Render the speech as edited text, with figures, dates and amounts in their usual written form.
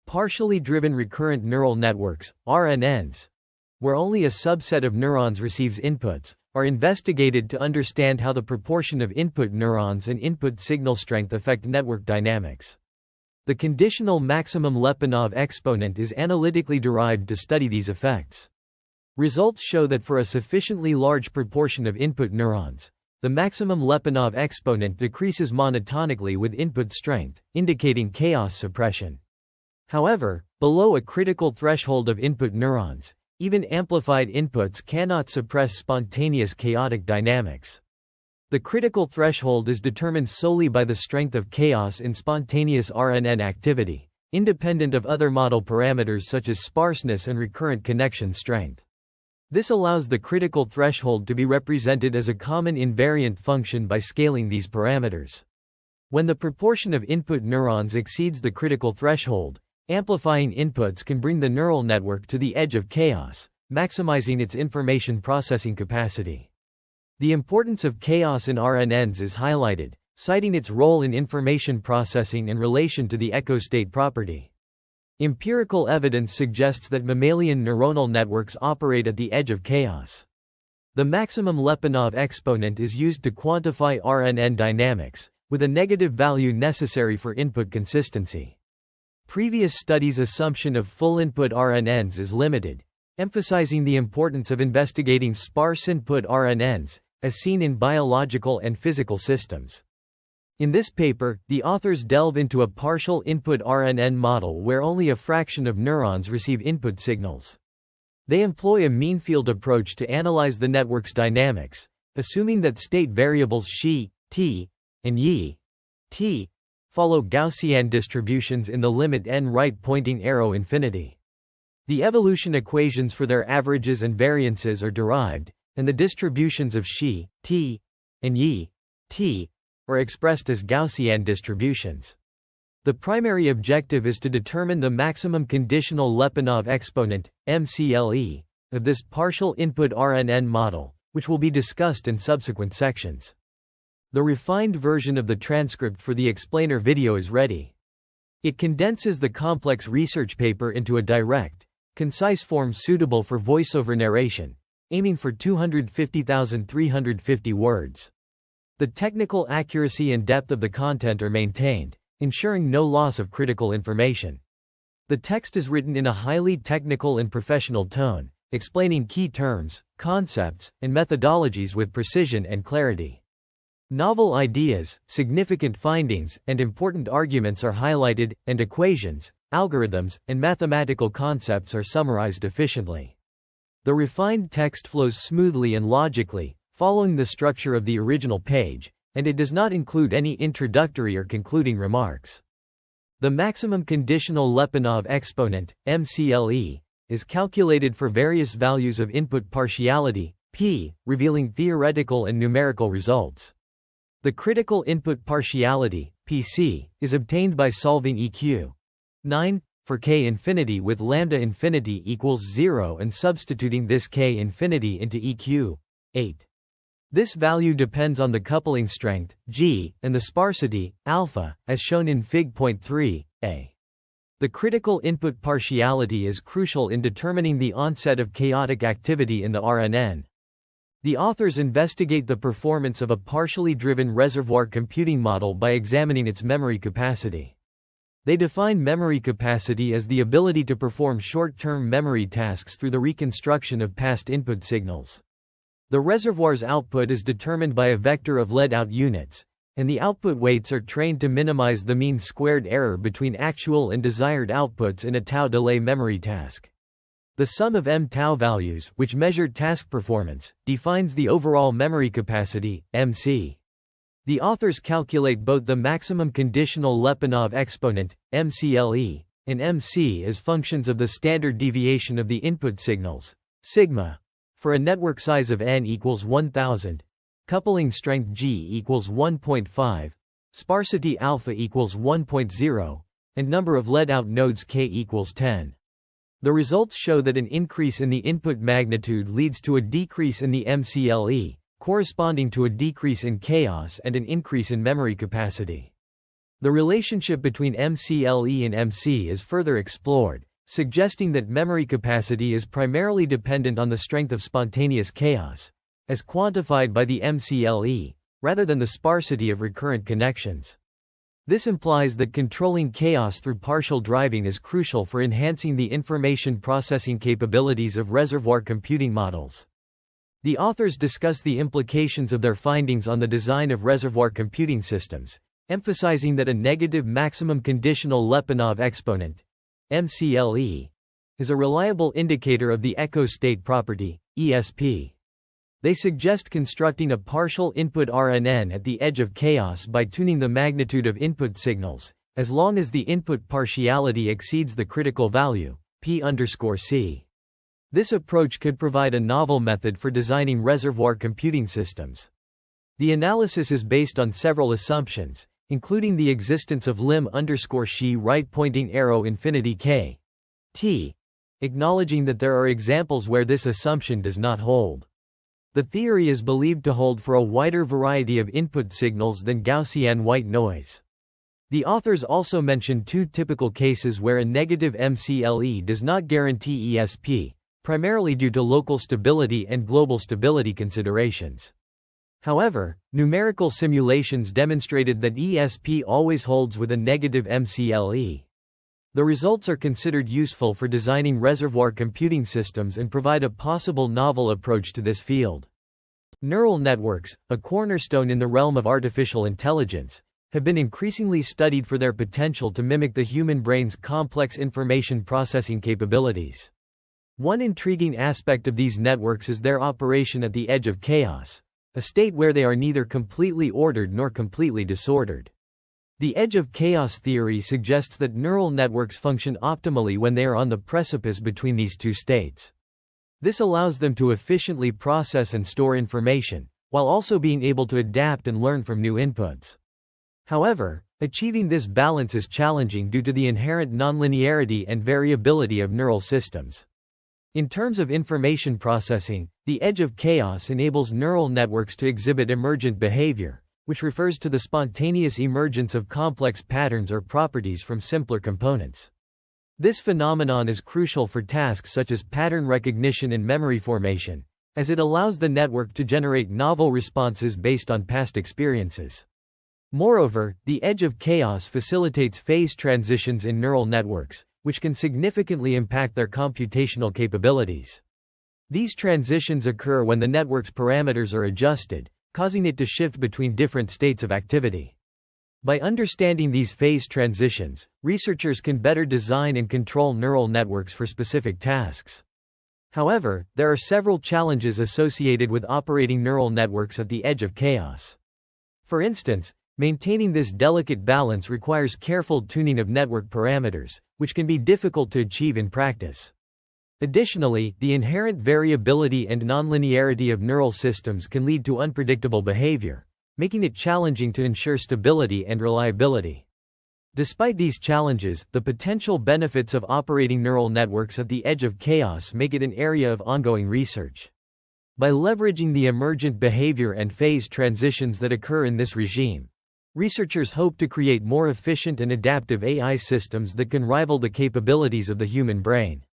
Partially driven recurrent neural networks, RNNs, where only a subset of neurons receives inputs, are investigated to understand how the proportion of input neurons and input signal strength affect network dynamics. The conditional maximum Lyapunov exponent is analytically derived to study these effects. Results show that for a sufficiently large proportion of input neurons, the maximum Lyapunov exponent decreases monotonically with input strength, indicating chaos suppression. However, below a critical threshold of input neurons, even amplified inputs cannot suppress spontaneous chaotic dynamics. The critical threshold is determined solely by the strength of chaos in spontaneous RNN activity, independent of other model parameters such as sparseness and recurrent connection strength. This allows the critical threshold to be represented as a common invariant function by scaling these parameters. When the proportion of input neurons exceeds the critical threshold, amplifying inputs can bring the neural network to the edge of chaos, maximizing its information processing capacity. The importance of chaos in RNNs is highlighted, citing its role in information processing in relation to the echo state property. Empirical evidence suggests that mammalian neuronal networks operate at the edge of chaos. The maximum Lyapunov exponent is used to quantify RNN dynamics, with a negative value necessary for input consistency. Previous studies' assumption of full input RNNs is limited, emphasizing the importance of investigating sparse input RNNs, as seen in biological and physical systems. In this paper, the authors delve into a partial input RNN model where only a fraction of neurons receive input signals. They employ a mean field approach to analyze the network's dynamics, assuming that state variables xi, t, and yi, t, follow Gaussian distributions in the limit n right pointing arrow infinity. The evolution equations for their averages and variances are derived, and the distributions of xi, t, and yi, t, are expressed as Gaussian distributions. The primary objective is to determine the maximum conditional Lyapunov exponent, MCLE, of this partial input RNN model, which will be discussed in subsequent sections. The refined version of the transcript for the explainer video is ready. It condenses the complex research paper into a direct, concise form suitable for voiceover narration, aiming for 250,350 words. The technical accuracy and depth of the content are maintained, ensuring no loss of critical information. The text is written in a highly technical and professional tone, explaining key terms, concepts, and methodologies with precision and clarity. Novel ideas, significant findings, and important arguments are highlighted, and equations, algorithms, and mathematical concepts are summarized efficiently. The refined text flows smoothly and logically, following the structure of the original page, and it does not include any introductory or concluding remarks. The maximum conditional Lyapunov exponent, MCLE, is calculated for various values of input partiality, p, revealing theoretical and numerical results. The critical input partiality, PC, is obtained by solving EQ 9 for k infinity with lambda infinity equals 0 and substituting this k infinity into EQ 8. This value depends on the coupling strength, G, and the sparsity, alpha, as shown in Fig.3a. The critical input partiality is crucial in determining the onset of chaotic activity in the RNN. The authors investigate the performance of a partially driven reservoir computing model by examining its memory capacity. They define memory capacity as the ability to perform short-term memory tasks through the reconstruction of past input signals. The reservoir's output is determined by a vector of let-out units, and the output weights are trained to minimize the mean squared error between actual and desired outputs in a tau delay memory task. The sum of m-tau values, which measure task performance, defines the overall memory capacity, MC. The authors calculate both the maximum conditional Lyapunov exponent, MCLE, and MC as functions of the standard deviation of the input signals, sigma, for a network size of n equals 1000, coupling strength G equals 1.5, sparsity alpha equals 1.0, and number of let-out nodes k equals 10. The results show that an increase in the input magnitude leads to a decrease in the MCLE, corresponding to a decrease in chaos and an increase in memory capacity. The relationship between MCLE and MC is further explored, suggesting that memory capacity is primarily dependent on the strength of spontaneous chaos, as quantified by the MCLE, rather than the sparsity of recurrent connections. This implies that controlling chaos through partial driving is crucial for enhancing the information processing capabilities of reservoir computing models. The authors discuss the implications of their findings on the design of reservoir computing systems, emphasizing that a negative maximum conditional Lyapunov exponent, MCLE, is a reliable indicator of the echo state property, ESP. They suggest constructing a partial input RNN at the edge of chaos by tuning the magnitude of input signals, as long as the input partiality exceeds the critical value, P_C. This approach could provide a novel method for designing reservoir computing systems. The analysis is based on several assumptions, including the existence of lim_she right pointing arrow infinity k t, acknowledging that there are examples where this assumption does not hold. The theory is believed to hold for a wider variety of input signals than Gaussian white noise. The authors also mention two typical cases where a negative MCLE does not guarantee ESP, primarily due to local stability and global stability considerations. However, numerical simulations demonstrated that ESP always holds with a negative MCLE. The results are considered useful for designing reservoir computing systems and provide a possible novel approach to this field. Neural networks, a cornerstone in the realm of artificial intelligence, have been increasingly studied for their potential to mimic the human brain's complex information processing capabilities. One intriguing aspect of these networks is their operation at the edge of chaos, a state where they are neither completely ordered nor completely disordered. The edge of chaos theory suggests that neural networks function optimally when they are on the precipice between these two states. This allows them to efficiently process and store information, while also being able to adapt and learn from new inputs. However, achieving this balance is challenging due to the inherent nonlinearity and variability of neural systems. In terms of information processing, the edge of chaos enables neural networks to exhibit emergent behavior, which refers to the spontaneous emergence of complex patterns or properties from simpler components. This phenomenon is crucial for tasks such as pattern recognition and memory formation, as it allows the network to generate novel responses based on past experiences. Moreover, the edge of chaos facilitates phase transitions in neural networks, which can significantly impact their computational capabilities. These transitions occur when the network's parameters are adjusted, causing it to shift between different states of activity. By understanding these phase transitions, researchers can better design and control neural networks for specific tasks. However, there are several challenges associated with operating neural networks at the edge of chaos. For instance, maintaining this delicate balance requires careful tuning of network parameters, which can be difficult to achieve in practice. Additionally, the inherent variability and nonlinearity of neural systems can lead to unpredictable behavior, making it challenging to ensure stability and reliability. Despite these challenges, the potential benefits of operating neural networks at the edge of chaos make it an area of ongoing research. By leveraging the emergent behavior and phase transitions that occur in this regime, researchers hope to create more efficient and adaptive AI systems that can rival the capabilities of the human brain.